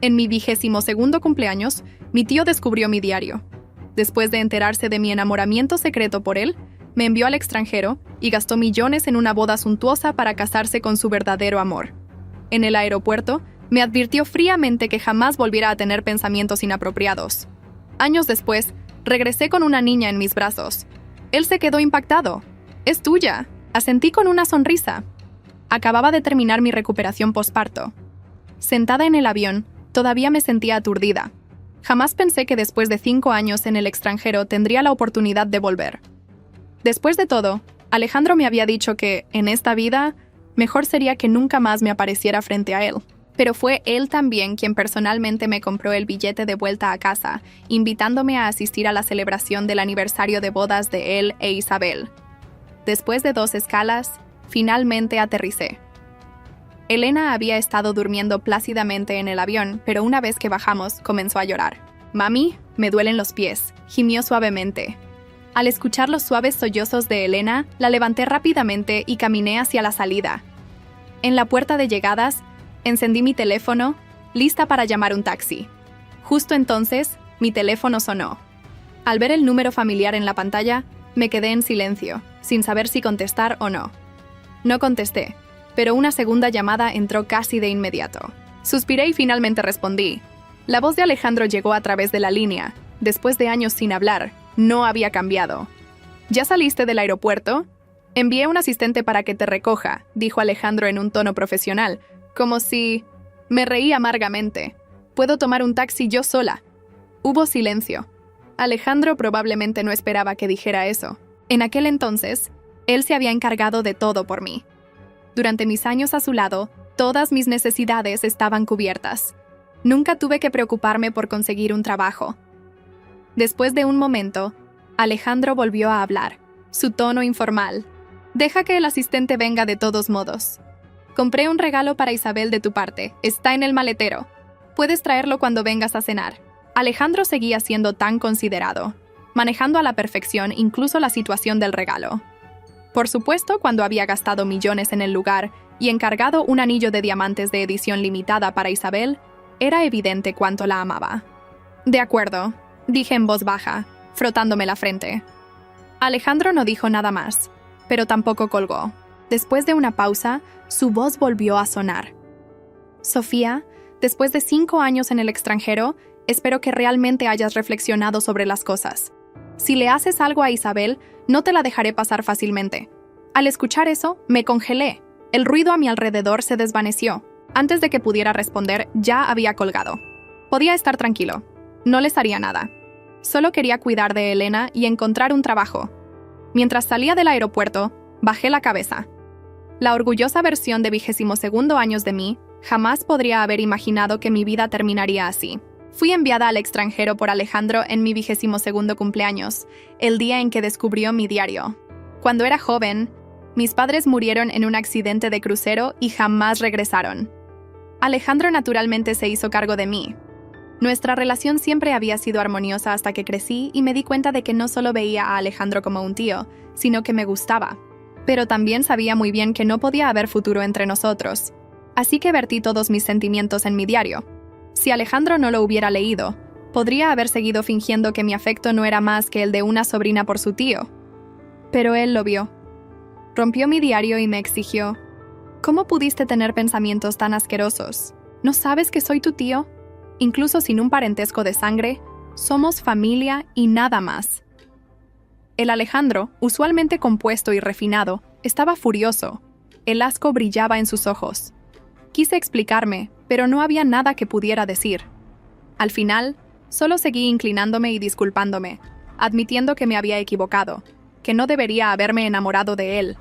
En mi 22º cumpleaños, mi tío descubrió mi diario. Después de enterarse de mi enamoramiento secreto por él, me envió al extranjero y gastó millones en una boda suntuosa para casarse con su verdadero amor. En el aeropuerto, me advirtió fríamente que jamás volviera a tener pensamientos inapropiados. Años después, regresé con una niña en mis brazos. Él se quedó impactado. «Es tuya», asentí con una sonrisa. Acababa de terminar mi recuperación posparto. Sentada en el avión, todavía me sentía aturdida. Jamás pensé que después de 5 años en el extranjero tendría la oportunidad de volver. Después de todo, Alejandro me había dicho que, en esta vida, mejor sería que nunca más me apareciera frente a él. Pero fue él también quien personalmente me compró el billete de vuelta a casa, invitándome a asistir a la celebración del aniversario de bodas de él e Isabel. Después de 2 escalas, finalmente aterricé. Elena había estado durmiendo plácidamente en el avión, pero una vez que bajamos, comenzó a llorar. «Mami, me duelen los pies», gimió suavemente. Al escuchar los suaves sollozos de Elena, la levanté rápidamente y caminé hacia la salida. En la puerta de llegadas, encendí mi teléfono, lista para llamar un taxi. Justo entonces, mi teléfono sonó. Al ver el número familiar en la pantalla, me quedé en silencio, sin saber si contestar o no. No contesté, pero una segunda llamada entró casi de inmediato. Suspiré y finalmente respondí. La voz de Alejandro llegó a través de la línea. Después de años sin hablar, no había cambiado. «¿Ya saliste del aeropuerto?» «Envié un asistente para que te recoja», dijo Alejandro en un tono profesional, como si... Me reí amargamente. «Puedo tomar un taxi yo sola». Hubo silencio. Alejandro probablemente no esperaba que dijera eso. En aquel entonces, él se había encargado de todo por mí. Durante mis años a su lado, todas mis necesidades estaban cubiertas. Nunca tuve que preocuparme por conseguir un trabajo. Después de un momento, Alejandro volvió a hablar, su tono informal. «Deja que el asistente venga de todos modos. Compré un regalo para Isabel de tu parte. Está en el maletero. Puedes traerlo cuando vengas a cenar». Alejandro seguía siendo tan considerado, manejando a la perfección incluso la situación del regalo. Por supuesto, cuando había gastado millones en el lugar y encargado un anillo de diamantes de edición limitada para Isabel, era evidente cuánto la amaba. «De acuerdo», dije en voz baja, frotándome la frente. Alejandro no dijo nada más, pero tampoco colgó. Después de una pausa, su voz volvió a sonar. «Sofía, después de 5 años en el extranjero, espero que realmente hayas reflexionado sobre las cosas. Si le haces algo a Isabel, no te la dejaré pasar fácilmente». Al escuchar eso, me congelé. El ruido a mi alrededor se desvaneció. Antes de que pudiera responder, ya había colgado. Podía estar tranquilo. No les haría nada. Solo quería cuidar de Elena y encontrar un trabajo. Mientras salía del aeropuerto, bajé la cabeza. La orgullosa versión de 22º años de mí jamás podría haber imaginado que mi vida terminaría así. Fui enviada al extranjero por Alejandro en mi 22º cumpleaños, el día en que descubrió mi diario. Cuando era joven, mis padres murieron en un accidente de crucero y jamás regresaron. Alejandro naturalmente se hizo cargo de mí. Nuestra relación siempre había sido armoniosa hasta que crecí y me di cuenta de que no solo veía a Alejandro como un tío, sino que me gustaba. Pero también sabía muy bien que no podía haber futuro entre nosotros. Así que vertí todos mis sentimientos en mi diario. Si Alejandro no lo hubiera leído, podría haber seguido fingiendo que mi afecto no era más que el de una sobrina por su tío. Pero él lo vio. Rompió mi diario y me exigió: «¿Cómo pudiste tener pensamientos tan asquerosos? ¿No sabes que soy tu tío? Incluso sin un parentesco de sangre, somos familia y nada más». El Alejandro, usualmente compuesto y refinado, estaba furioso. El asco brillaba en sus ojos. Quise explicarme, pero no había nada que pudiera decir. Al final, solo seguí inclinándome y disculpándome, admitiendo que me había equivocado, que no debería haberme enamorado de él.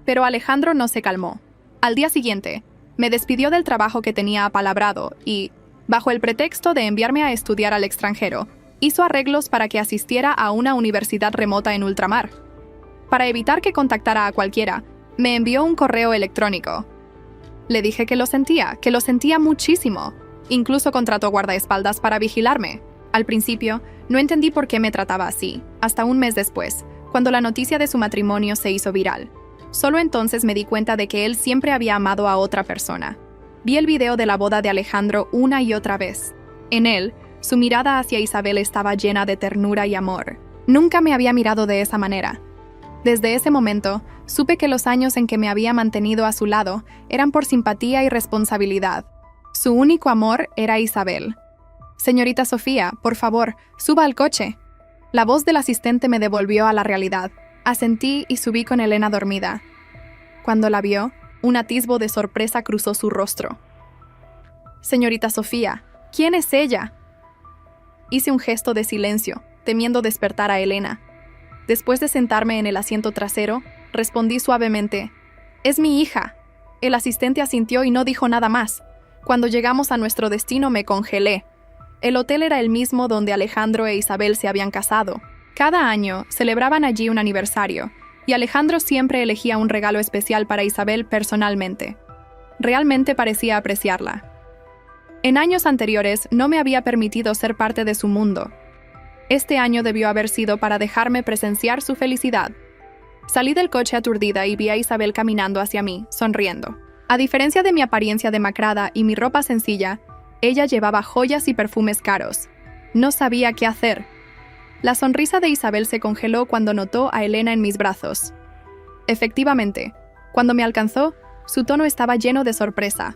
Pero Alejandro no se calmó. Al día siguiente, me despidió del trabajo que tenía apalabrado y, bajo el pretexto de enviarme a estudiar al extranjero, hizo arreglos para que asistiera a una universidad remota en ultramar. Para evitar que contactara a cualquiera, me envió un correo electrónico. Le dije que lo sentía muchísimo. Incluso contrató guardaespaldas para vigilarme. Al principio, no entendí por qué me trataba así, hasta un mes después, cuando la noticia de su matrimonio se hizo viral. Solo entonces me di cuenta de que él siempre había amado a otra persona. Vi el video de la boda de Alejandro una y otra vez. En él, su mirada hacia Isabel estaba llena de ternura y amor. Nunca me había mirado de esa manera. Desde ese momento, supe que los años en que me había mantenido a su lado eran por simpatía y responsabilidad. Su único amor era Isabel. «Señorita Sofía, por favor, suba al coche». La voz del asistente me devolvió a la realidad. Asentí y subí con Elena dormida. Cuando la vio, un atisbo de sorpresa cruzó su rostro. «Señorita Sofía, ¿quién es ella?». Hice un gesto de silencio, temiendo despertar a Elena. Después de sentarme en el asiento trasero, respondí suavemente: «Es mi hija». El asistente asintió y no dijo nada más. Cuando llegamos a nuestro destino me congelé. El hotel era el mismo donde Alejandro e Isabel se habían casado. Cada año celebraban allí un aniversario, y Alejandro siempre elegía un regalo especial para Isabel personalmente. Realmente parecía apreciarla. En años anteriores no me había permitido ser parte de su mundo. Este año debió haber sido para dejarme presenciar su felicidad. Salí del coche aturdida y vi a Isabel caminando hacia mí, sonriendo. A diferencia de mi apariencia demacrada y mi ropa sencilla, ella llevaba joyas y perfumes caros. No sabía qué hacer. La sonrisa de Isabel se congeló cuando notó a Elena en mis brazos. Efectivamente, cuando me alcanzó, su tono estaba lleno de sorpresa.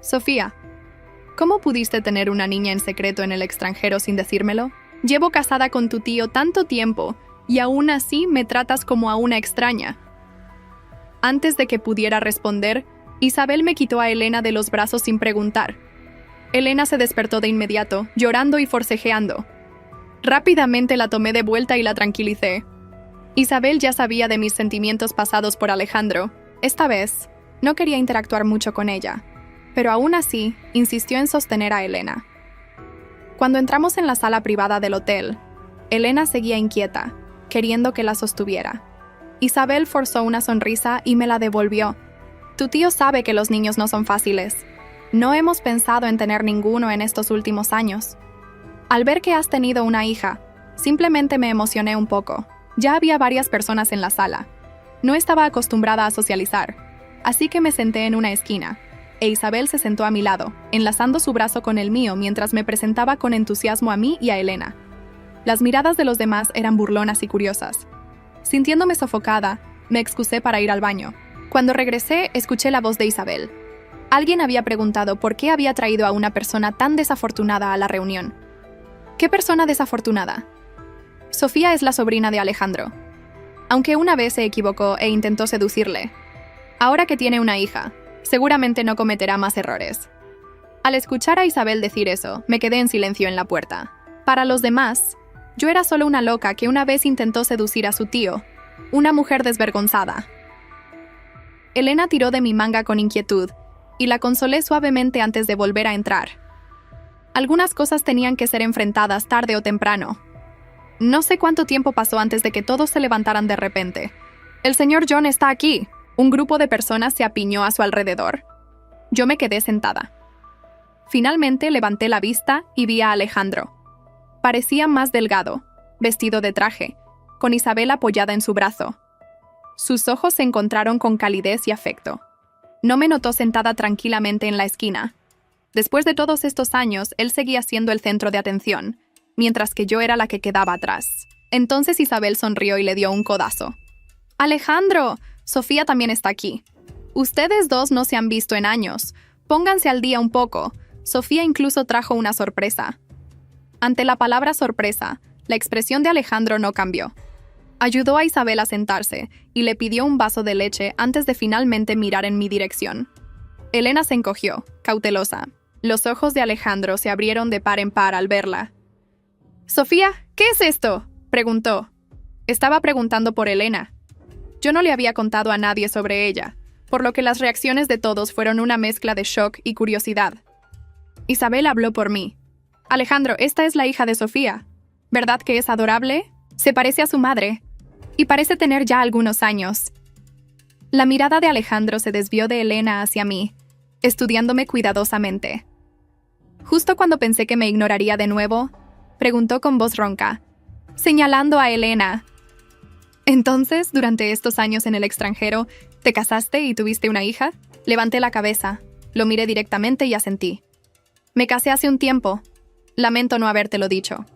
«Sofía, ¿cómo pudiste tener una niña en secreto en el extranjero sin decírmelo? Llevo casada con tu tío tanto tiempo y aún así me tratas como a una extraña». Antes de que pudiera responder, Isabel me quitó a Elena de los brazos sin preguntar. Elena se despertó de inmediato, llorando y forcejeando. Rápidamente la tomé de vuelta y la tranquilicé. Isabel ya sabía de mis sentimientos pasados por Alejandro. Esta vez, no quería interactuar mucho con ella, pero aún así, insistió en sostener a Elena. Cuando entramos en la sala privada del hotel, Elena seguía inquieta, queriendo que la sostuviera. Isabel forzó una sonrisa y me la devolvió. «Tu tío sabe que los niños no son fáciles. No hemos pensado en tener ninguno en estos últimos años. Al ver que has tenido una hija, simplemente me emocioné un poco. Ya había varias personas en la sala. No estaba acostumbrada a socializar, así que me senté en una esquina, e Isabel se sentó a mi lado, enlazando su brazo con el mío mientras me presentaba con entusiasmo a mí y a Elena. Las miradas de los demás eran burlonas y curiosas. Sintiéndome sofocada, me excusé para ir al baño. Cuando regresé, escuché la voz de Isabel. Alguien había preguntado por qué había traído a una persona tan desafortunada a la reunión. ¿Qué persona desafortunada? Sofía es la sobrina de Alejandro. Aunque una vez se equivocó e intentó seducirle. Ahora que tiene una hija, seguramente no cometerá más errores. Al escuchar a Isabel decir eso, me quedé en silencio en la puerta. Para los demás, yo era solo una loca que una vez intentó seducir a su tío, una mujer desvergonzada. Elena tiró de mi manga con inquietud, y la consolé suavemente antes de volver a entrar. Algunas cosas tenían que ser enfrentadas tarde o temprano. No sé cuánto tiempo pasó antes de que todos se levantaran de repente. «El señor John está aquí». Un grupo de personas se apiñó a su alrededor. Yo me quedé sentada. Finalmente levanté la vista y vi a Alejandro. Parecía más delgado, vestido de traje, con Isabel apoyada en su brazo. Sus ojos se encontraron con calidez y afecto. No me notó sentada tranquilamente en la esquina. Después de todos estos años, él seguía siendo el centro de atención, mientras que yo era la que quedaba atrás. Entonces Isabel sonrió y le dio un codazo. «Alejandro, Sofía también está aquí. Ustedes dos no se han visto en años. Pónganse al día un poco. Sofía incluso trajo una sorpresa». Ante la palabra sorpresa, la expresión de Alejandro no cambió. Ayudó a Isabel a sentarse y le pidió un vaso de leche antes de finalmente mirar en mi dirección. Elena se encogió, cautelosa. Los ojos de Alejandro se abrieron de par en par al verla. «Sofía, ¿qué es esto?», preguntó. Estaba preguntando por Elena. Yo no le había contado a nadie sobre ella, por lo que las reacciones de todos fueron una mezcla de shock y curiosidad. Isabel habló por mí. «Alejandro, esta es la hija de Sofía. ¿Verdad que es adorable? Se parece a su madre. Y parece tener ya algunos años». La mirada de Alejandro se desvió de Elena hacia mí, estudiándome cuidadosamente. Justo cuando pensé que me ignoraría de nuevo, preguntó con voz ronca, señalando a Elena. «Entonces, durante estos años en el extranjero, ¿te casaste y tuviste una hija?». Levanté la cabeza. Lo miré directamente y asentí. Me casé hace un tiempo. Lamento no habértelo dicho.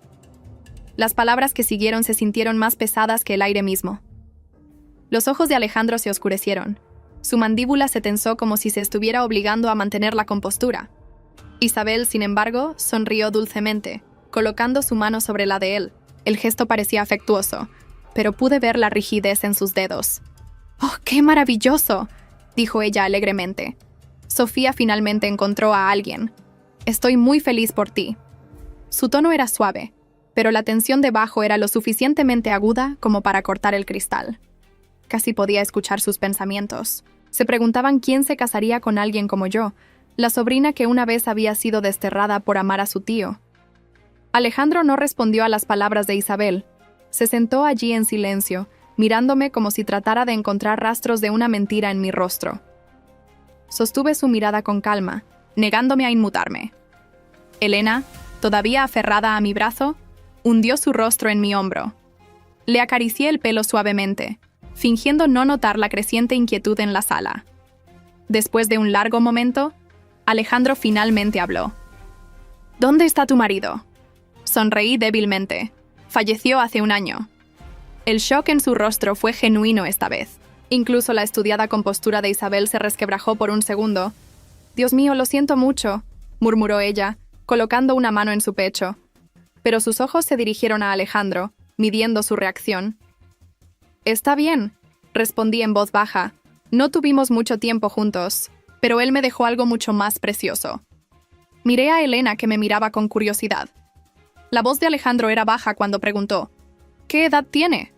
Las palabras que siguieron se sintieron más pesadas que el aire mismo. Los ojos de Alejandro se oscurecieron. Su mandíbula se tensó como si se estuviera obligando a mantener la compostura. Isabel, sin embargo, sonrió dulcemente, colocando su mano sobre la de él. El gesto parecía afectuoso, pero pude ver la rigidez en sus dedos. «¡Oh, qué maravilloso!», dijo ella alegremente. Sofía finalmente encontró a alguien. «Estoy muy feliz por ti». Su tono era suave, pero la tensión debajo era lo suficientemente aguda como para cortar el cristal. Casi podía escuchar sus pensamientos. Se preguntaban quién se casaría con alguien como yo, la sobrina que una vez había sido desterrada por amar a su tío. Alejandro no respondió a las palabras de Isabel. Se sentó allí en silencio, mirándome como si tratara de encontrar rastros de una mentira en mi rostro. Sostuve su mirada con calma, negándome a inmutarme. Elena, todavía aferrada a mi brazo, hundió su rostro en mi hombro. Le acaricié el pelo suavemente, fingiendo no notar la creciente inquietud en la sala. Después de un largo momento, Alejandro finalmente habló. «¿Dónde está tu marido?». Sonreí débilmente. «Falleció hace un año». El shock en su rostro fue genuino esta vez. Incluso la estudiada compostura de Isabel se resquebrajó por un segundo. «Dios mío, lo siento mucho», murmuró ella, colocando una mano en su pecho. Pero sus ojos se dirigieron a Alejandro, midiendo su reacción. «Está bien», respondí en voz baja. No tuvimos mucho tiempo juntos, pero él me dejó algo mucho más precioso. Miré a Elena, que me miraba con curiosidad. La voz de Alejandro era baja cuando preguntó: «¿Qué edad tiene?».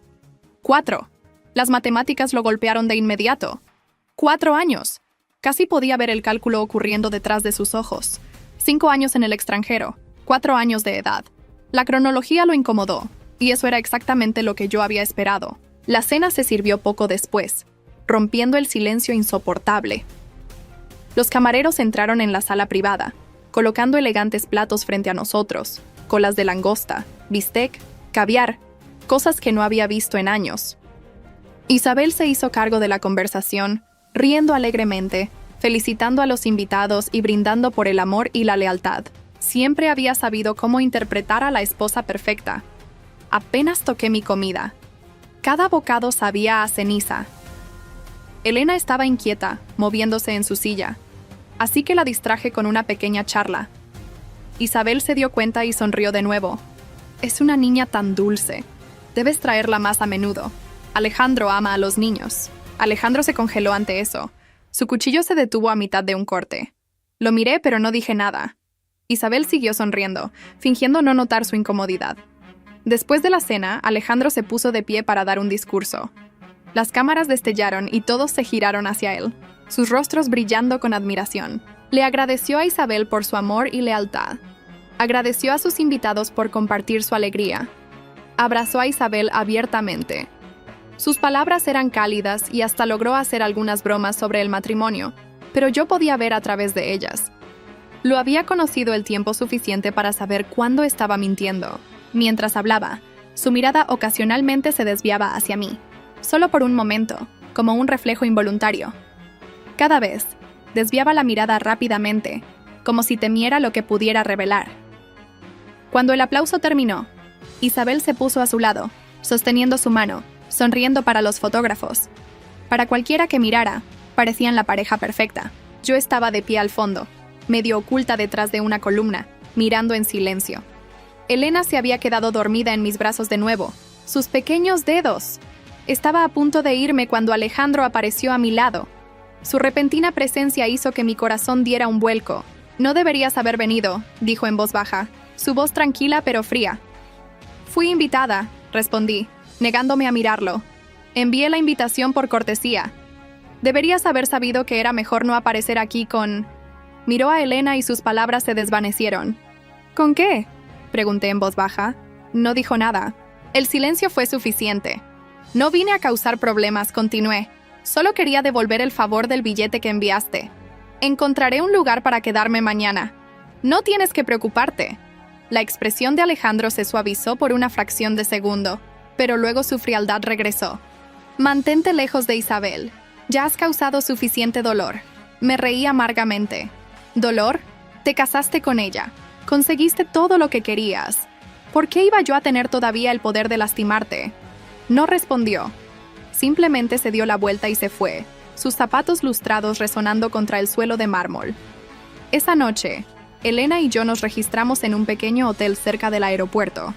4. Las matemáticas lo golpearon de inmediato. 4 años. Casi podía ver el cálculo ocurriendo detrás de sus ojos. 5 años en el extranjero, 4 años de edad. La cronología lo incomodó, y eso era exactamente lo que yo había esperado. La cena se sirvió poco después, rompiendo el silencio insoportable. Los camareros entraron en la sala privada, colocando elegantes platos frente a nosotros, colas de langosta, bistec, caviar, cosas que no había visto en años. Isabel se hizo cargo de la conversación, riendo alegremente, felicitando a los invitados y brindando por el amor y la lealtad. Siempre había sabido cómo interpretar a la esposa perfecta. Apenas toqué mi comida. Cada bocado sabía a ceniza. Elena estaba inquieta, moviéndose en su silla, así que la distraje con una pequeña charla. Isabel se dio cuenta y sonrió de nuevo. «Es una niña tan dulce. Debes traerla más a menudo. Alejandro ama a los niños». Alejandro se congeló ante eso. Su cuchillo se detuvo a mitad de un corte. Lo miré, pero no dije nada. Isabel siguió sonriendo, fingiendo no notar su incomodidad. Después de la cena, Alejandro se puso de pie para dar un discurso. Las cámaras destellaron y todos se giraron hacia él, sus rostros brillando con admiración. Le agradeció a Isabel por su amor y lealtad. Agradeció a sus invitados por compartir su alegría. Abrazó a Isabel abiertamente. Sus palabras eran cálidas y hasta logró hacer algunas bromas sobre el matrimonio, pero yo podía ver a través de ellas. Lo había conocido el tiempo suficiente para saber cuándo estaba mintiendo. Mientras hablaba, su mirada ocasionalmente se desviaba hacia mí, solo por un momento, como un reflejo involuntario. Cada vez, desviaba la mirada rápidamente, como si temiera lo que pudiera revelar. Cuando el aplauso terminó, Isabel se puso a su lado, sosteniendo su mano, sonriendo para los fotógrafos. Para cualquiera que mirara, parecían la pareja perfecta. Yo estaba de pie al fondo, medio oculta detrás de una columna, mirando en silencio. Elena se había quedado dormida en mis brazos de nuevo. ¡Sus pequeños dedos! Estaba a punto de irme cuando Alejandro apareció a mi lado. Su repentina presencia hizo que mi corazón diera un vuelco. «No deberías haber venido», dijo en voz baja, su voz tranquila pero fría. «Fui invitada», respondí, negándome a mirarlo. «Envié la invitación por cortesía. Deberías haber sabido que era mejor no aparecer aquí con...». Miró a Elena y sus palabras se desvanecieron. «¿Con qué?», pregunté en voz baja. No dijo nada. El silencio fue suficiente. «No vine a causar problemas», continué. «Solo quería devolver el favor del billete que enviaste. Encontraré un lugar para quedarme mañana. No tienes que preocuparte». La expresión de Alejandro se suavizó por una fracción de segundo, pero luego su frialdad regresó. «Mantente lejos de Isabel. Ya has causado suficiente dolor». Me reí amargamente. Dolor, te casaste con ella. Conseguiste todo lo que querías. ¿Por qué iba yo a tener todavía el poder de lastimarte? No respondió. Simplemente se dio la vuelta y se fue, sus zapatos lustrados resonando contra el suelo de mármol. Esa noche, Elena y yo nos registramos en un pequeño hotel cerca del aeropuerto.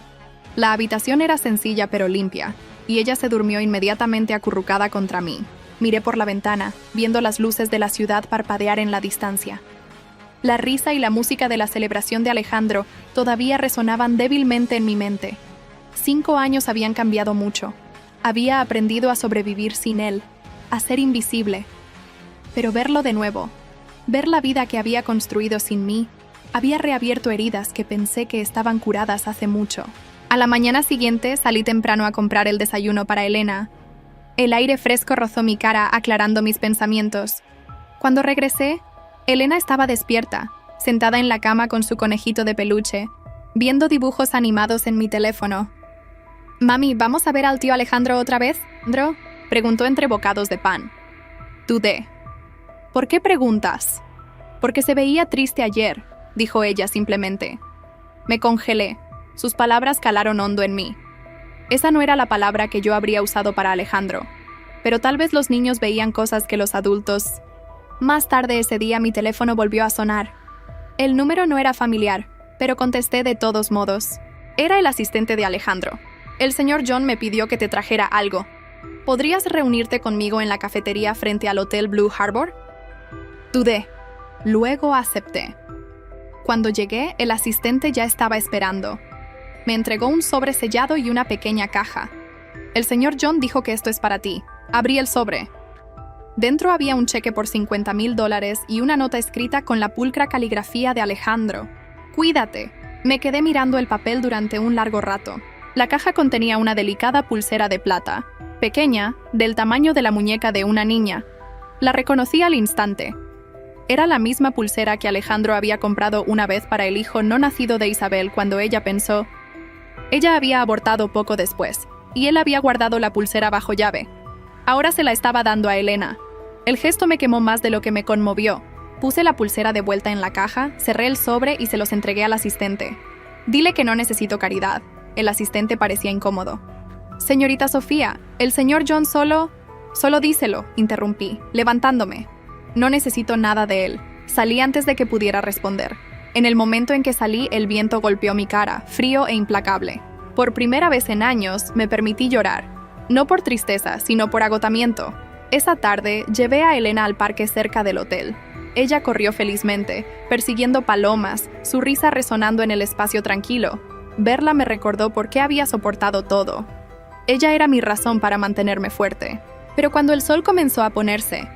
La habitación era sencilla pero limpia, y ella se durmió inmediatamente acurrucada contra mí. Miré por la ventana, viendo las luces de la ciudad parpadear en la distancia. La risa y la música de la celebración de Alejandro todavía resonaban débilmente en mi mente. 5 años habían cambiado mucho. Había aprendido a sobrevivir sin él, a ser invisible. Pero verlo de nuevo, ver la vida que había construido sin mí, había reabierto heridas que pensé que estaban curadas hace mucho. A la mañana siguiente salí temprano a comprar el desayuno para Elena. El aire fresco rozó mi cara aclarando mis pensamientos. Cuando regresé, Elena estaba despierta, sentada en la cama con su conejito de peluche, viendo dibujos animados en mi teléfono. «Mami, ¿vamos a ver al tío Alejandro otra vez, Dro?», preguntó entre bocados de pan. Dudé. «¿Por qué preguntas?» «Porque se veía triste ayer», dijo ella simplemente. Me congelé. Sus palabras calaron hondo en mí. Esa no era la palabra que yo habría usado para Alejandro, pero tal vez los niños veían cosas que los adultos... Más tarde ese día mi teléfono volvió a sonar. El número no era familiar, pero contesté de todos modos. Era el asistente de Alejandro. «El señor John me pidió que te trajera algo. ¿Podrías reunirte conmigo en la cafetería frente al Hotel Blue Harbor?» Dudé. Luego acepté. Cuando llegué, el asistente ya estaba esperando. Me entregó un sobre sellado y una pequeña caja. «El señor John dijo que esto es para ti». Abrí el sobre. Dentro había un cheque por $50,000 y una nota escrita con la pulcra caligrafía de Alejandro. «Cuídate». Me quedé mirando el papel durante un largo rato. La caja contenía una delicada pulsera de plata, pequeña, del tamaño de la muñeca de una niña. La reconocí al instante. Era la misma pulsera que Alejandro había comprado una vez para el hijo no nacido de Isabel cuando ella pensó. Ella había abortado poco después, y él había guardado la pulsera bajo llave. Ahora se la estaba dando a Elena. El gesto me quemó más de lo que me conmovió. Puse la pulsera de vuelta en la caja, cerré el sobre y se los entregué al asistente. «Dile que no necesito caridad». El asistente parecía incómodo. «Señorita Sofía, el señor John solo díselo», interrumpí, levantándome. «No necesito nada de él». Salí antes de que pudiera responder. En el momento en que salí, el viento golpeó mi cara, frío e implacable. Por primera vez en años, me permití llorar. No por tristeza, sino por agotamiento. Esa tarde, llevé a Elena al parque cerca del hotel. Ella corrió felizmente, persiguiendo palomas, su risa resonando en el espacio tranquilo. Verla me recordó por qué había soportado todo. Ella era mi razón para mantenerme fuerte. Pero cuando el sol comenzó a ponerse,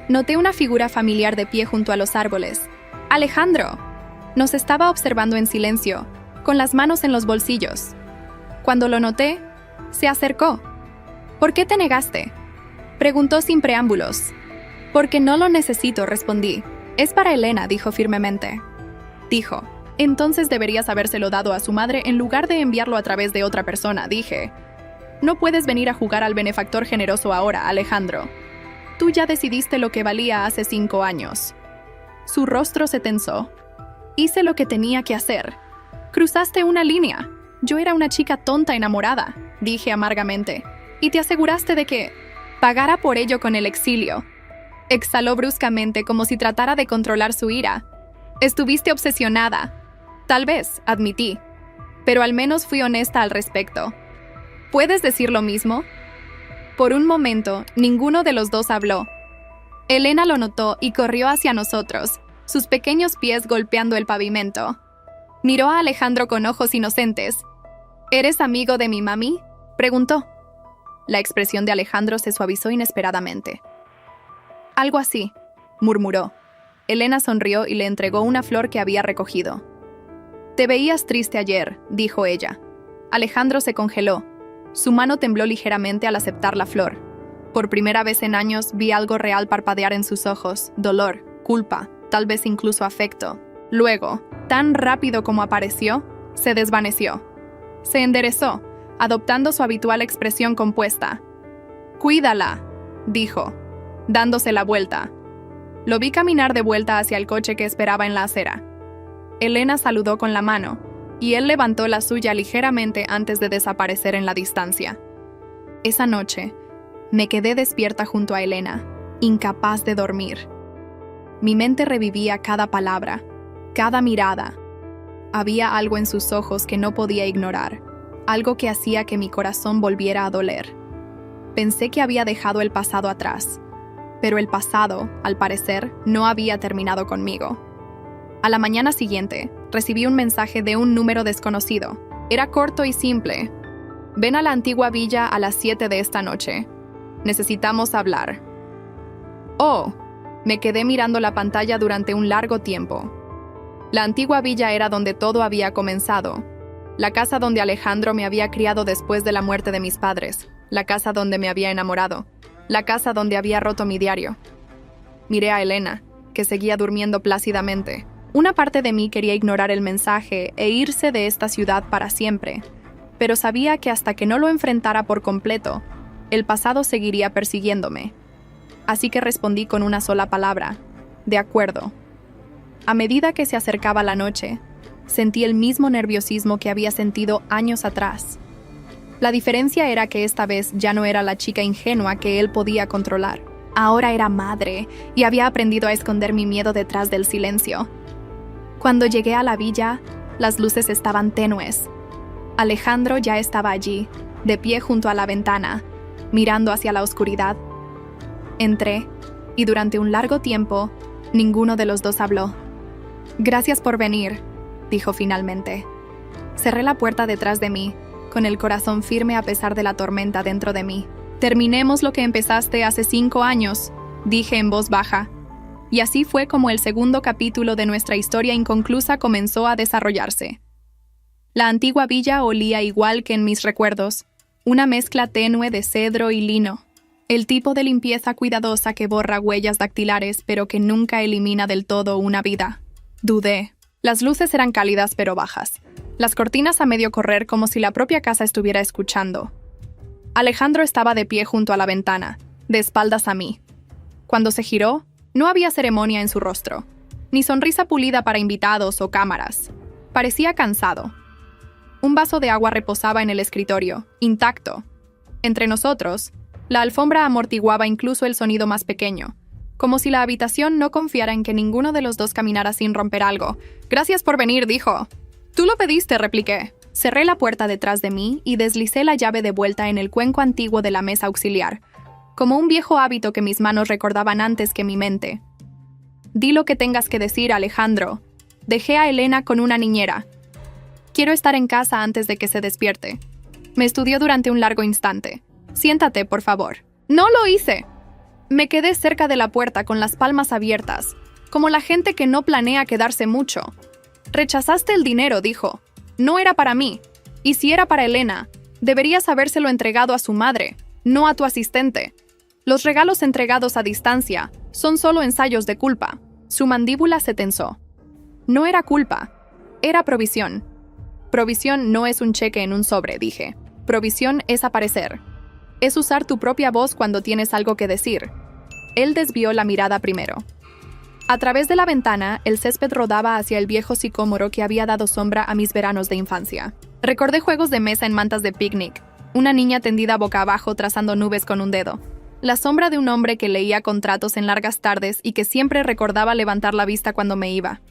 noté una figura familiar de pie junto a los árboles. «Alejandro». Nos estaba observando en silencio, con las manos en los bolsillos. Cuando lo noté, se acercó. «¿Por qué te negaste?», preguntó sin preámbulos. «Porque no lo necesito», respondí. «Es para Elena», dijo firmemente. Dijo. «Entonces deberías habérselo dado a su madre en lugar de enviarlo a través de otra persona», dije. «No puedes venir a jugar al benefactor generoso ahora, Alejandro. Tú ya decidiste lo que valía hace 5 años». Su rostro se tensó. «Hice lo que tenía que hacer. Cruzaste una línea. Yo era una chica tonta enamorada», dije amargamente. «Y te aseguraste de que pagara por ello con el exilio». Exhaló bruscamente como si tratara de controlar su ira. «Estuviste obsesionada». «Tal vez», admití. «Pero al menos fui honesta al respecto». «¿Puedes decir lo mismo?». Por un momento, ninguno de los dos habló. Elena lo notó y corrió hacia nosotros, sus pequeños pies golpeando el pavimento. Miró a Alejandro con ojos inocentes. «¿Eres amigo de mi mami?», preguntó. La expresión de Alejandro se suavizó inesperadamente. «Algo así», murmuró. Elena sonrió y le entregó una flor que había recogido. «Te veías triste ayer», dijo ella. Alejandro se congeló. Su mano tembló ligeramente al aceptar la flor. Por primera vez en años vi algo real parpadear en sus ojos, dolor, culpa, tal vez incluso afecto. Luego, tan rápido como apareció, se desvaneció. Se enderezó, adoptando su habitual expresión compuesta. «Cuídala», dijo, dándose la vuelta. Lo vi caminar de vuelta hacia el coche que esperaba en la acera. Elena saludó con la mano, y él levantó la suya ligeramente antes de desaparecer en la distancia. Esa noche, me quedé despierta junto a Elena, incapaz de dormir. Mi mente revivía cada palabra, cada mirada. Había algo en sus ojos que no podía ignorar, algo que hacía que mi corazón volviera a doler. Pensé que había dejado el pasado atrás, pero el pasado, al parecer, no había terminado conmigo. A la mañana siguiente, recibí un mensaje de un número desconocido. Era corto y simple. Ven a la antigua villa a las 7 de esta noche. Necesitamos hablar. Oh, me quedé mirando la pantalla durante un largo tiempo. La antigua villa era donde todo había comenzado. La casa donde Alejandro me había criado después de la muerte de mis padres. La casa donde me había enamorado. La casa donde había roto mi diario. Miré a Elena, que seguía durmiendo plácidamente. Una parte de mí quería ignorar el mensaje e irse de esta ciudad para siempre, pero sabía que hasta que no lo enfrentara por completo, el pasado seguiría persiguiéndome. Así que respondí con una sola palabra: de acuerdo. A medida que se acercaba la noche, sentí el mismo nerviosismo que había sentido años atrás. La diferencia era que esta vez ya no era la chica ingenua que él podía controlar. Ahora era madre y había aprendido a esconder mi miedo detrás del silencio. Cuando llegué a la villa, las luces estaban tenues. Alejandro ya estaba allí, de pie junto a la ventana, mirando hacia la oscuridad. Entré, y durante un largo tiempo, ninguno de los dos habló. «Gracias por venir», dijo finalmente. Cerré la puerta detrás de mí, con el corazón firme a pesar de la tormenta dentro de mí. «Terminemos lo que empezaste hace 5 años», dije en voz baja. Y así fue como el segundo capítulo de nuestra historia inconclusa comenzó a desarrollarse. La antigua villa olía igual que en mis recuerdos, una mezcla tenue de cedro y lino, el tipo de limpieza cuidadosa que borra huellas dactilares pero que nunca elimina del todo una vida. Dudé. Las luces eran cálidas pero bajas, las cortinas a medio correr como si la propia casa estuviera escuchando. Alejandro estaba de pie junto a la ventana, de espaldas a mí. Cuando se giró, no había ceremonia en su rostro, ni sonrisa pulida para invitados o cámaras. Parecía cansado. Un vaso de agua reposaba en el escritorio, intacto. Entre nosotros, la alfombra amortiguaba incluso el sonido más pequeño, como si la habitación no confiara en que ninguno de los dos caminara sin romper algo. «Gracias por venir», dijo. «Tú lo pediste», repliqué. Cerré la puerta detrás de mí y deslicé la llave de vuelta en el cuenco antiguo de la mesa auxiliar, como un viejo hábito que mis manos recordaban antes que mi mente. «Di lo que tengas que decir, Alejandro». Dejé a Elena con una niñera. «Quiero estar en casa antes de que se despierte». Me estudió durante un largo instante. «Siéntate, por favor». «No lo hice». Me quedé cerca de la puerta con las palmas abiertas, como la gente que no planea quedarse mucho. «Rechazaste el dinero», dijo. «No era para mí. Y si era para Elena, deberías habérselo entregado a su madre, no a tu asistente. Los regalos entregados a distancia son solo ensayos de culpa». Su mandíbula se tensó. «No era culpa, era provisión». «Provisión no es un cheque en un sobre», dije. «Provisión es aparecer. Es usar tu propia voz cuando tienes algo que decir». Él desvió la mirada primero. A través de la ventana, el césped rodaba hacia el viejo sicómoro que había dado sombra a mis veranos de infancia. Recordé juegos de mesa en mantas de picnic, una niña tendida boca abajo trazando nubes con un dedo, la sombra de un hombre que leía contratos en largas tardes y que siempre recordaba levantar la vista cuando me iba.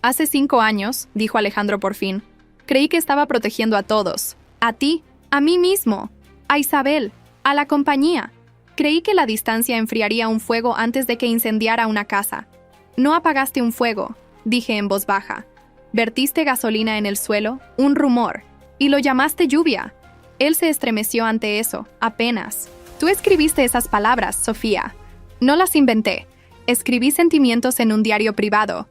«Hace 5 años», dijo Alejandro por fin, «creí que estaba protegiendo a todos. A ti, a mí mismo, a Isabel, a la compañía. Creí que la distancia enfriaría un fuego antes de que incendiara una casa. No apagaste un fuego», dije en voz baja. «Vertiste gasolina en el suelo, un rumor, y lo llamaste lluvia». Él se estremeció ante eso, apenas. «Tú escribiste esas palabras, Sofía. No las inventé. Escribí sentimientos en un diario privado.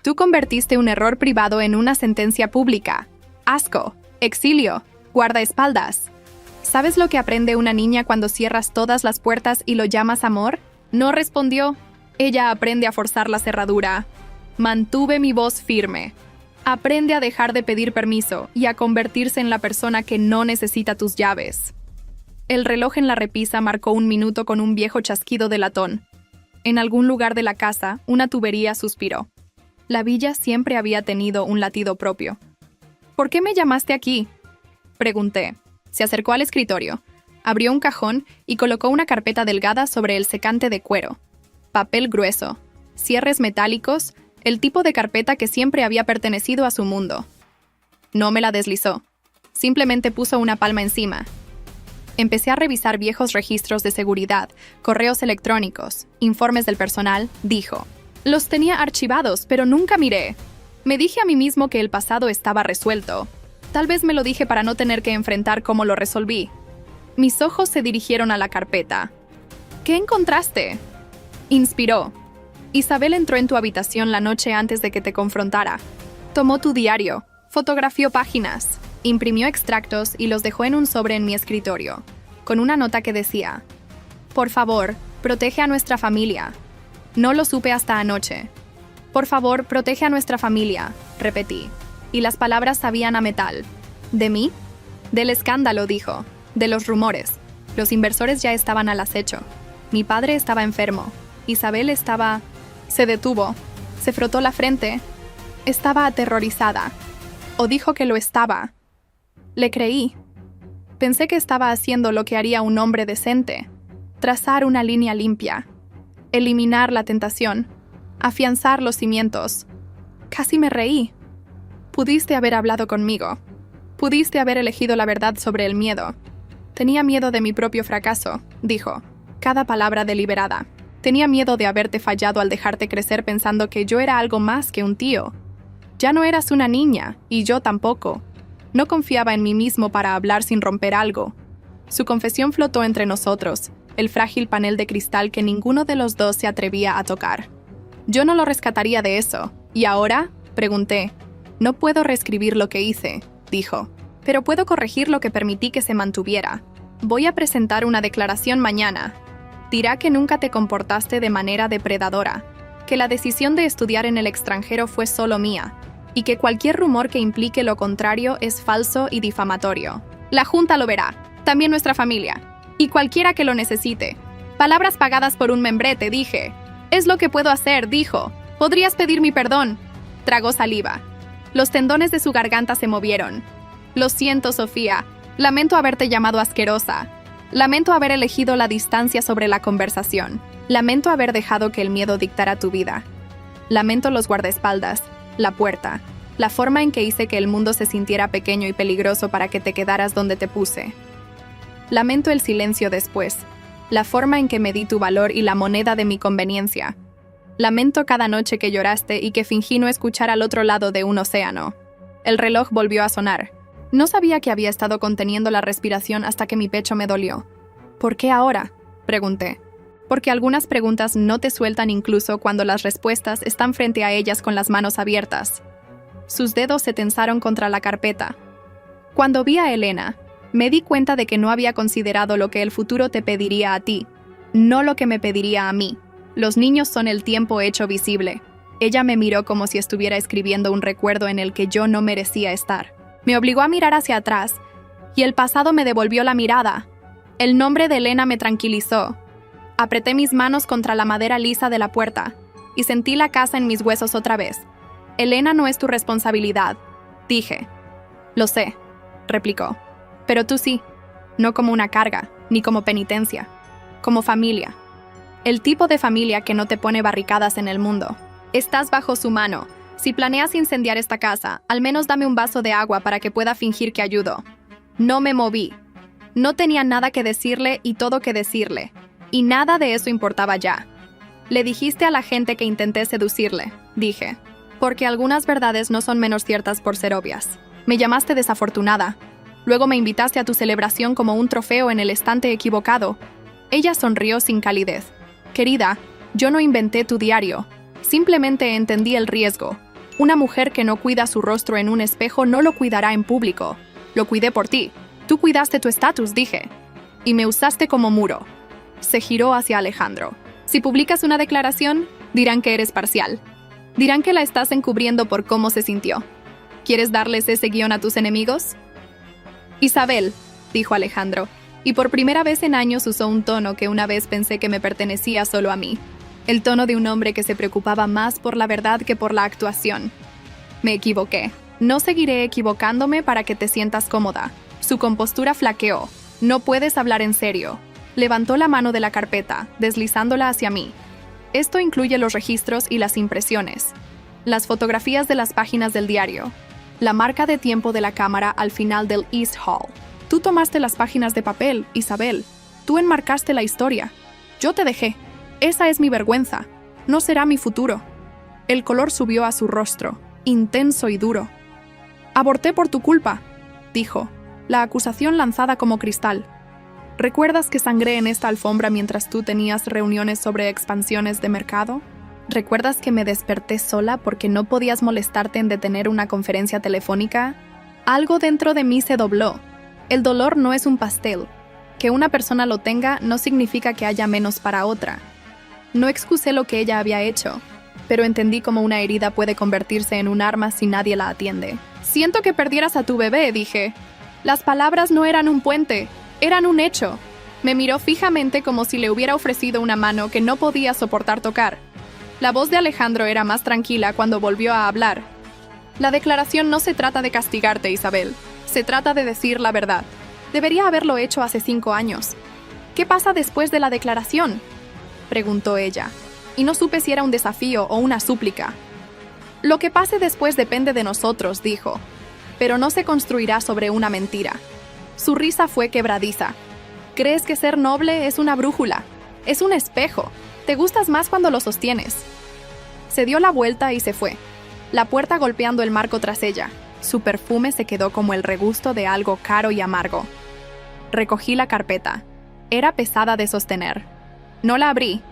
Tú convertiste un error privado en una sentencia pública. Asco, exilio, guardaespaldas. ¿Sabes lo que aprende una niña cuando cierras todas las puertas y lo llamas amor?» No respondió. Ella aprende a forzar la cerradura. Mantuve mi voz firme. Aprende a dejar de pedir permiso y a convertirse en la persona que no necesita tus llaves. El reloj en la repisa marcó 1 minuto con un viejo chasquido de latón. En algún lugar de la casa, una tubería suspiró. La villa siempre había tenido un latido propio. ¿Por qué me llamaste aquí?, pregunté. Se acercó al escritorio, abrió un cajón y colocó una carpeta delgada sobre el secante de cuero. Papel grueso, cierres metálicos, el tipo de carpeta que siempre había pertenecido a su mundo. No me la deslizó. Simplemente puso una palma encima. Empecé a revisar viejos registros de seguridad, correos electrónicos, informes del personal, dijo. Los tenía archivados, pero nunca miré. Me dije a mí mismo que el pasado estaba resuelto. Tal vez me lo dije para no tener que enfrentar cómo lo resolví. Mis ojos se dirigieron a la carpeta. ¿Qué encontraste?, inspiró. Isabel entró en tu habitación la noche antes de que te confrontara. Tomó tu diario, fotografió páginas, imprimió extractos y los dejó en un sobre en mi escritorio, con una nota que decía: por favor, protege a nuestra familia. No lo supe hasta anoche. Por favor, protege a nuestra familia, repetí, y las palabras sabían a metal. ¿De mí? Del escándalo, dijo. De los rumores. Los inversores ya estaban al acecho. Mi padre estaba enfermo. Isabel estaba... Se detuvo. Se frotó la frente. Estaba aterrorizada. O dijo que lo estaba. Le creí. Pensé que estaba haciendo lo que haría un hombre decente. Trazar una línea limpia. Eliminar la tentación. Afianzar los cimientos. Casi me reí. Pudiste haber hablado conmigo. Pudiste haber elegido la verdad sobre el miedo. Tenía miedo de mi propio fracaso, dijo. Cada palabra deliberada. Tenía miedo de haberte fallado al dejarte crecer pensando que yo era algo más que un tío. Ya no eras una niña, y yo tampoco. No confiaba en mí mismo para hablar sin romper algo. Su confesión flotó entre nosotros, el frágil panel de cristal que ninguno de los dos se atrevía a tocar. Yo no lo rescataría de eso. ¿Y ahora?, pregunté. No puedo reescribir lo que hice, dijo. Pero puedo corregir lo que permití que se mantuviera. Voy a presentar una declaración mañana. Dirá que nunca te comportaste de manera depredadora, que la decisión de estudiar en el extranjero fue solo mía, y que cualquier rumor que implique lo contrario es falso y difamatorio. La Junta lo verá, también nuestra familia, y cualquiera que lo necesite. Palabras pagadas por un membrete, dije. Es lo que puedo hacer, dijo. Podrías pedir mi perdón. Tragó saliva. Los tendones de su garganta se movieron. Lo siento, Sofía. Lamento haberte llamado asquerosa. Lamento haber elegido la distancia sobre la conversación. Lamento haber dejado que el miedo dictara tu vida. Lamento los guardaespaldas, la puerta, la forma en que hice que el mundo se sintiera pequeño y peligroso para que te quedaras donde te puse. Lamento el silencio después, la forma en que medí tu valor y la moneda de mi conveniencia. Lamento cada noche que lloraste y que fingí no escuchar al otro lado de un océano. El reloj volvió a sonar. No sabía que había estado conteniendo la respiración hasta que mi pecho me dolió. ¿Por qué ahora?, pregunté. Porque algunas preguntas no te sueltan incluso cuando las respuestas están frente a ellas con las manos abiertas. Sus dedos se tensaron contra la carpeta. Cuando vi a Elena, me di cuenta de que no había considerado lo que el futuro te pediría a ti, no lo que me pediría a mí. Los niños son el tiempo hecho visible. Ella me miró como si estuviera escribiendo un recuerdo en el que yo no merecía estar. Me obligó a mirar hacia atrás, y el pasado me devolvió la mirada. El nombre de Elena me tranquilizó. Apreté mis manos contra la madera lisa de la puerta, y sentí la casa en mis huesos otra vez. Elena no es tu responsabilidad, dije. Lo sé, replicó. Pero tú sí, no como una carga, ni como penitencia, como familia. El tipo de familia que no te pone barricadas en el mundo. Estás bajo su mano. Si planeas incendiar esta casa, al menos dame un vaso de agua para que pueda fingir que ayudo. No me moví. No tenía nada que decirle y todo que decirle. Y nada de eso importaba ya. Le dijiste a la gente que intenté seducirle, dije. Porque algunas verdades no son menos ciertas por ser obvias. Me llamaste desafortunada. Luego me invitaste a tu celebración como un trofeo en el estante equivocado. Ella sonrió sin calidez. Querida, yo no inventé tu diario. Simplemente entendí el riesgo. Una mujer que no cuida su rostro en un espejo no lo cuidará en público. Lo cuidé por ti. Tú cuidaste tu estatus, dije. Y me usaste como muro. Se giró hacia Alejandro. Si publicas una declaración, dirán que eres parcial. Dirán que la estás encubriendo por cómo se sintió. ¿Quieres darles ese guión a tus enemigos? Isabel, dijo Alejandro, y por primera vez en años usó un tono que una vez pensé que me pertenecía solo a mí. el tono de un hombre que se preocupaba más por la verdad que por la actuación. Me equivoqué. No seguiré equivocándome para que te sientas cómoda. Su compostura flaqueó. No puedes hablar en serio. Levantó la mano de la carpeta, deslizándola hacia mí. Esto incluye los registros y las impresiones, las fotografías de las páginas del diario, la marca de tiempo de la cámara al final del East Hall. Tú tomaste las páginas de papel, Isabel. Tú enmarcaste la historia. Yo te dejé. Esa es mi vergüenza. No será mi futuro. El color subió a su rostro, intenso y duro. Aborté por tu culpa, dijo, la acusación lanzada como cristal. ¿Recuerdas que sangré en esta alfombra mientras tú tenías reuniones sobre expansiones de mercado? ¿Recuerdas que me desperté sola porque no podías molestarte en detener una conferencia telefónica? Algo dentro de mí se dobló. El dolor no es un pastel. Que una persona lo tenga no significa que haya menos para otra. No excusé lo que ella había hecho, pero entendí cómo una herida puede convertirse en un arma si nadie la atiende. Siento que perdieras a tu bebé, dije. Las palabras no eran un puente, eran un hecho. Me miró fijamente como si le hubiera ofrecido una mano que no podía soportar tocar. La voz de Alejandro era más tranquila cuando volvió a hablar. La declaración no se trata de castigarte, Isabel. Se trata de decir la verdad. Debería haberlo hecho hace 5 años. ¿Qué pasa después de la declaración?, preguntó ella, y no supe si era un desafío o una súplica. Lo que pase después depende de nosotros, dijo, pero no se construirá sobre una mentira. Su risa fue quebradiza. ¿Crees que ser noble es una brújula? Es un espejo. Te gustas más cuando lo sostienes. Se dio la vuelta y se fue, la puerta golpeando el marco tras ella. Su perfume se quedó como el regusto de algo caro y amargo. Recogí la carpeta. Era pesada de sostener. No la abrí.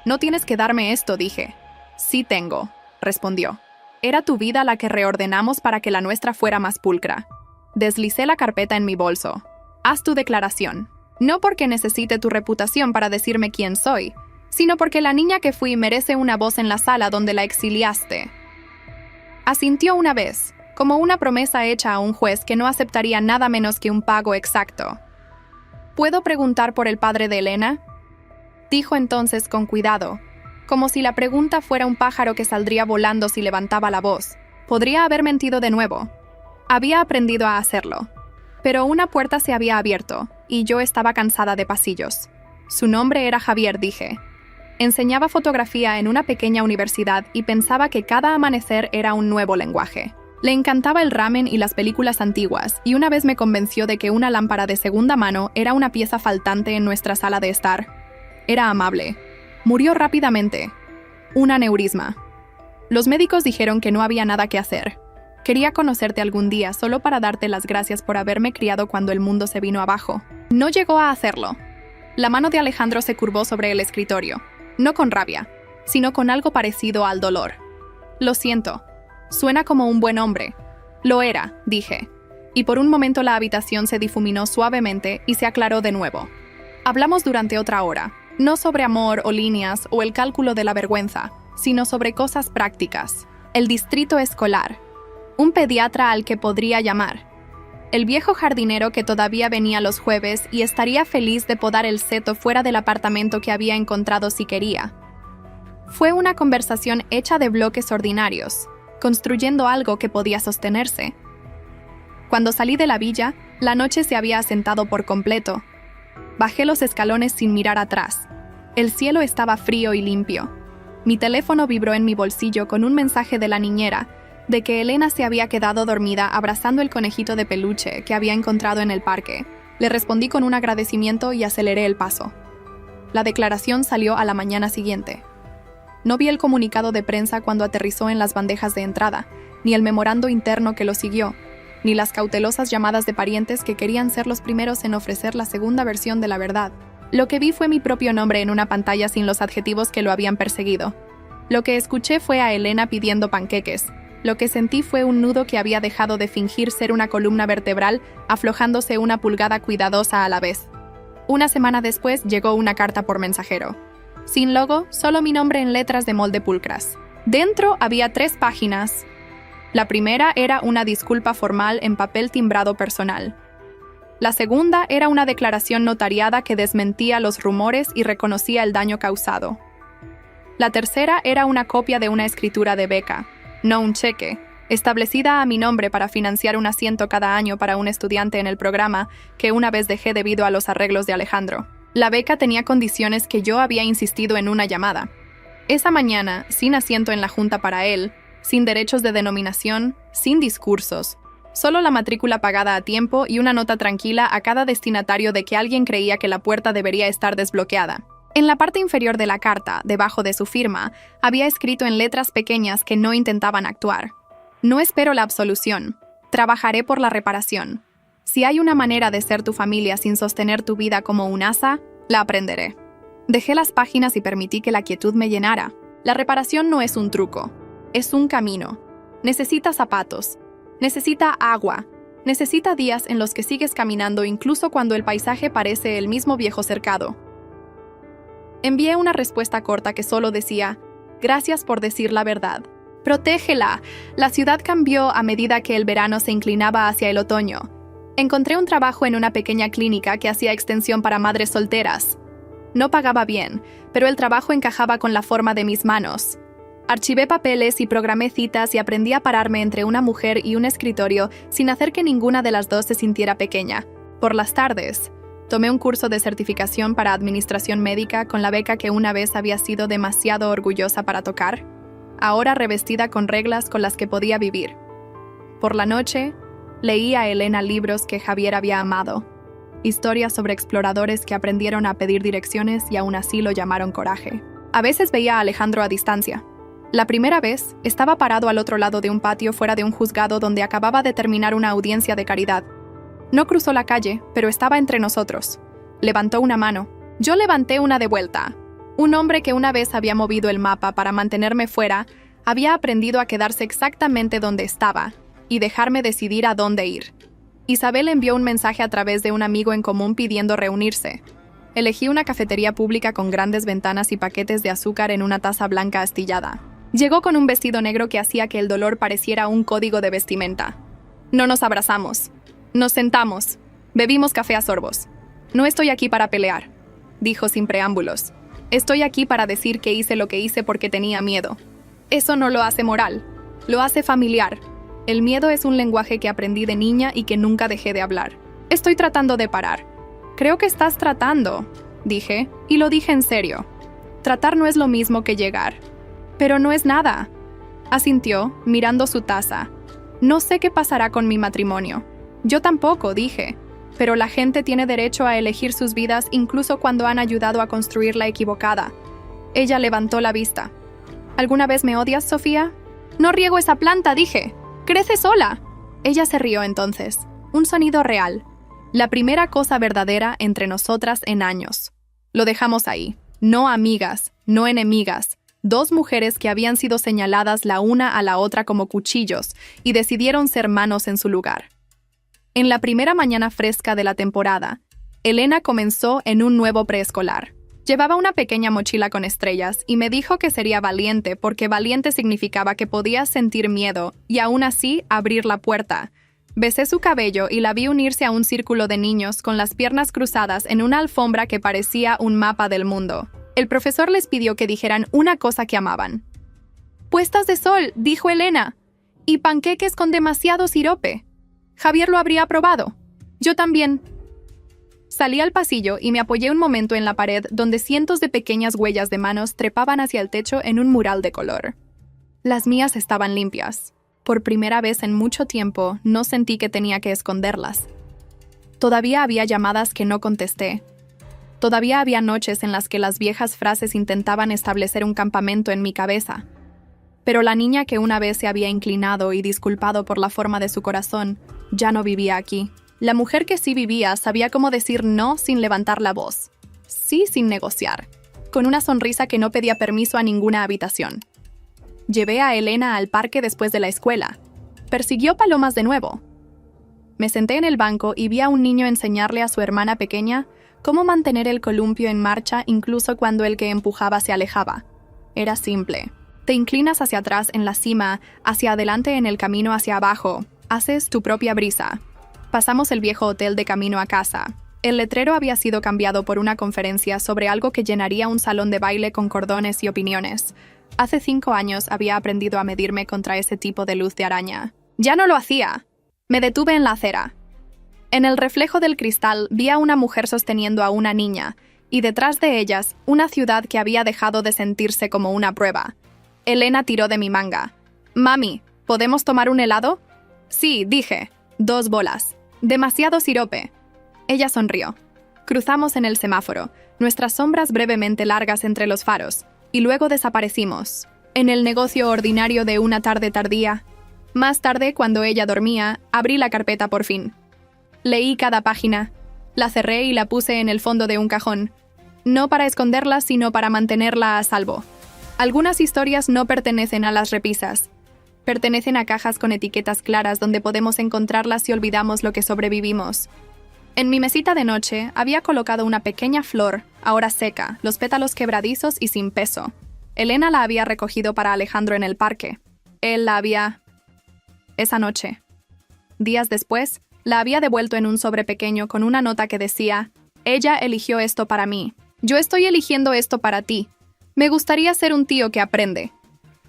No tienes que darme esto, dije. Sí tengo, respondió. Era tu vida la que reordenamos para que la nuestra fuera más pulcra. Deslicé la carpeta en mi bolso. Haz tu declaración. No porque necesite tu reputación para decirme quién soy, sino porque la niña que fui merece una voz en la sala donde la exiliaste. Asintió una vez, como una promesa hecha a un juez que no aceptaría nada menos que un pago exacto. ¿Puedo preguntar por el padre de Elena?, dijo entonces con cuidado, como si la pregunta fuera un pájaro que saldría volando si levantaba la voz. Podría haber mentido de nuevo. Había aprendido a hacerlo. Pero una puerta se había abierto, y yo estaba cansada de pasillos. Su nombre era Javier, dije. Enseñaba fotografía en una pequeña universidad y pensaba que cada amanecer era un nuevo lenguaje. Le encantaba el ramen y las películas antiguas, y una vez me convenció de que una lámpara de segunda mano era una pieza faltante en nuestra sala de estar. Era amable. Murió rápidamente. Un aneurisma. Los médicos dijeron que no había nada que hacer. Quería conocerte algún día solo para darte las gracias por haberme criado cuando el mundo se vino abajo. No llegó a hacerlo. La mano de Alejandro se curvó sobre el escritorio, no con rabia, sino con algo parecido al dolor. Lo siento. Suena como un buen hombre. Lo era, dije. Y por un momento la habitación se difuminó suavemente y se aclaró de nuevo. Hablamos durante otra hora. No sobre amor o líneas o el cálculo de la vergüenza, sino sobre cosas prácticas. El distrito escolar. Un pediatra al que podría llamar. El viejo jardinero que todavía venía los jueves y estaría feliz de podar el seto fuera del apartamento que había encontrado si quería. Fue una conversación hecha de bloques ordinarios, construyendo algo que podía sostenerse. Cuando salí de la villa, la noche se había asentado por completo. Bajé los escalones sin mirar atrás. El cielo estaba frío y limpio. Mi teléfono vibró en mi bolsillo con un mensaje de la niñera, de que Elena se había quedado dormida abrazando el conejito de peluche que había encontrado en el parque. Le respondí con un agradecimiento y aceleré el paso. La declaración salió a la mañana siguiente. No vi el comunicado de prensa cuando aterrizó en las bandejas de entrada, ni el memorando interno que lo siguió, ni las cautelosas llamadas de parientes que querían ser los primeros en ofrecer la segunda versión de la verdad. Lo que vi fue mi propio nombre en una pantalla sin los adjetivos que lo habían perseguido. Lo que escuché fue a Elena pidiendo panqueques. Lo que sentí fue un nudo que había dejado de fingir ser una columna vertebral, aflojándose una pulgada cuidadosa a la vez. Una semana después llegó una carta por mensajero. Sin logo, solo mi nombre en letras de molde pulcras. Dentro había 3 páginas. La primera era una disculpa formal en papel timbrado personal. La segunda era una declaración notariada que desmentía los rumores y reconocía el daño causado. La tercera era una copia de una escritura de beca, no un cheque, establecida a mi nombre para financiar un asiento cada año para un estudiante en el programa que una vez dejé debido a los arreglos de Alejandro. La beca tenía condiciones que yo había insistido en una llamada. Esa mañana, sin asiento en la junta para él, sin derechos de denominación, sin discursos, solo la matrícula pagada a tiempo y una nota tranquila a cada destinatario de que alguien creía que la puerta debería estar desbloqueada. En la parte inferior de la carta, debajo de su firma, había escrito en letras pequeñas que no intentaban actuar: no espero la absolución, trabajaré por la reparación. Si hay una manera de ser tu familia sin sostener tu vida como un asa, la aprenderé. Dejé las páginas y permití que la quietud me llenara. La reparación no es un truco, es un camino. Necesita zapatos, necesita agua, necesita días en los que sigues caminando incluso cuando el paisaje parece el mismo viejo cercado. Envié una respuesta corta que solo decía: gracias por decir la verdad. ¡Protégela! La ciudad cambió a medida que el verano se inclinaba hacia el otoño. Encontré un trabajo en una pequeña clínica que hacía extensión para madres solteras. No pagaba bien, pero el trabajo encajaba con la forma de mis manos. Archivé papeles y programé citas y aprendí a pararme entre una mujer y un escritorio sin hacer que ninguna de las dos se sintiera pequeña. Por las tardes, tomé un curso de certificación para administración médica con la beca que una vez había sido demasiado orgullosa para tocar, ahora revestida con reglas con las que podía vivir. Por la noche, leí a Elena libros que Javier había amado, historias sobre exploradores que aprendieron a pedir direcciones y aún así lo llamaron coraje. A veces veía a Alejandro a distancia. La primera vez, estaba parado al otro lado de un patio fuera de un juzgado donde acababa de terminar una audiencia de caridad. No cruzó la calle, pero estaba entre nosotros. Levantó una mano. Yo levanté una de vuelta. Un hombre que una vez había movido el mapa para mantenerme fuera, había aprendido a quedarse exactamente donde estaba y dejarme decidir a dónde ir. Isabel envió un mensaje a través de un amigo en común pidiendo reunirse. Elegí una cafetería pública con grandes ventanas y paquetes de azúcar en una taza blanca astillada. Llegó con un vestido negro que hacía que el dolor pareciera un código de vestimenta. No nos abrazamos. Nos sentamos. Bebimos café a sorbos. No estoy aquí para pelear, dijo sin preámbulos. Estoy aquí para decir que hice lo que hice porque tenía miedo. Eso no lo hace moral, lo hace familiar. El miedo es un lenguaje que aprendí de niña y que nunca dejé de hablar. Estoy tratando de parar. Creo que estás tratando, dije, y lo dije en serio. Tratar no es lo mismo que llegar. Pero no es nada. Asintió, mirando su taza. No sé qué pasará con mi matrimonio. Yo tampoco, dije. Pero la gente tiene derecho a elegir sus vidas incluso cuando han ayudado a construir la equivocada. Ella levantó la vista. ¿Alguna vez me odias, Sofía? No riego esa planta, dije. ¡Crece sola! Ella se rió entonces. Un sonido real. La primera cosa verdadera entre nosotras en años. Lo dejamos ahí. No amigas, no enemigas. Dos mujeres que habían sido señaladas la una a la otra como cuchillos y decidieron ser manos en su lugar. En la primera mañana fresca de la temporada, Elena comenzó en un nuevo preescolar. Llevaba una pequeña mochila con estrellas y me dijo que sería valiente porque valiente significaba que podía sentir miedo y aún así abrir la puerta. Besé su cabello y la vi unirse a un círculo de niños con las piernas cruzadas en una alfombra que parecía un mapa del mundo. El profesor les pidió que dijeran una cosa que amaban. «Puestas de sol», dijo Elena, «y panqueques con demasiado sirope. Javier lo habría aprobado. Yo también». Salí al pasillo y me apoyé un momento en la pared donde cientos de pequeñas huellas de manos trepaban hacia el techo en un mural de color. Las mías estaban limpias. Por primera vez en mucho tiempo, no sentí que tenía que esconderlas. Todavía había llamadas que no contesté. Todavía había noches en las que las viejas frases intentaban establecer un campamento en mi cabeza. Pero la niña que una vez se había inclinado y disculpado por la forma de su corazón, ya no vivía aquí. La mujer que sí vivía sabía cómo decir no sin levantar la voz. Sí sin negociar. Con una sonrisa que no pedía permiso a ninguna habitación. Llevé a Elena al parque después de la escuela. Persiguió palomas de nuevo. Me senté en el banco y vi a un niño enseñarle a su hermana pequeña cómo mantener el columpio en marcha incluso cuando el que empujaba se alejaba. Era simple. Te inclinas hacia atrás en la cima, hacia adelante en el camino hacia abajo. Haces tu propia brisa. Pasamos el viejo hotel de camino a casa. El letrero había sido cambiado por una conferencia sobre algo que llenaría un salón de baile con cordones y opiniones. Hace 5 años había aprendido a medirme contra ese tipo de luz de araña. ¡Ya no lo hacía! Me detuve en la acera. En el reflejo del cristal vi a una mujer sosteniendo a una niña, y detrás de ellas, una ciudad que había dejado de sentirse como una prueba. Elena tiró de mi manga. «Mami, ¿podemos tomar un helado?» «Sí», dije. 2 bolas. Demasiado sirope. Ella sonrió. Cruzamos en el semáforo, nuestras sombras brevemente largas entre los faros, y luego desaparecimos. En el negocio ordinario de una tarde tardía. Más tarde, cuando ella dormía, abrí la carpeta por fin. Leí cada página. La cerré y la puse en el fondo de un cajón. No para esconderla, sino para mantenerla a salvo. Algunas historias no pertenecen a las repisas. Pertenecen a cajas con etiquetas claras donde podemos encontrarlas si olvidamos lo que sobrevivimos. En mi mesita de noche había colocado una pequeña flor, ahora seca, los pétalos quebradizos y sin peso. Elena la había recogido para Alejandro en el parque. Él la había... Esa noche. Días después, la había devuelto en un sobre pequeño con una nota que decía: «Ella eligió esto para mí. Yo estoy eligiendo esto para ti. Me gustaría ser un tío que aprende.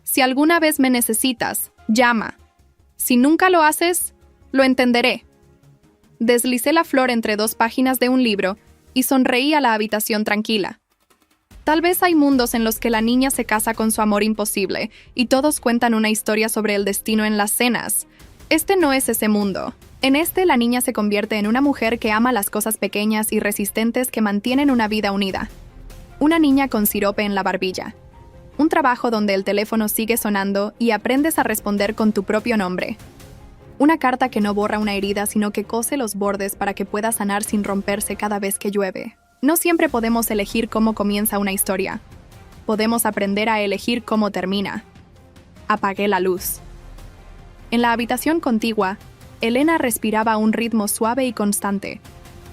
Si alguna vez me necesitas, llama. Si nunca lo haces, lo entenderé». Deslicé la flor entre 2 páginas de un libro y sonreí a la habitación tranquila. Tal vez hay mundos en los que la niña se casa con su amor imposible y todos cuentan una historia sobre el destino en las cenas. Este no es ese mundo. En este, la niña se convierte en una mujer que ama las cosas pequeñas y resistentes que mantienen una vida unida. Una niña con sirope en la barbilla. Un trabajo donde el teléfono sigue sonando y aprendes a responder con tu propio nombre. Una carta que no borra una herida, sino que cose los bordes para que pueda sanar sin romperse cada vez que llueve. No siempre podemos elegir cómo comienza una historia. Podemos aprender a elegir cómo termina. Apagué la luz. En la habitación contigua, Elena respiraba a un ritmo suave y constante,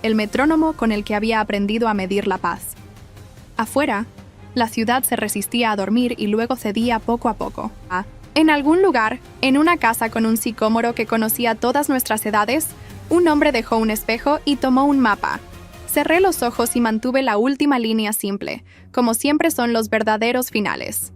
el metrónomo con el que había aprendido a medir la paz. Afuera, la ciudad se resistía a dormir y luego cedía poco a poco. En algún lugar, en una casa con un sicómoro que conocía todas nuestras edades, un hombre dejó un espejo y tomó un mapa. Cerré los ojos y mantuve la última línea simple, como siempre son los verdaderos finales.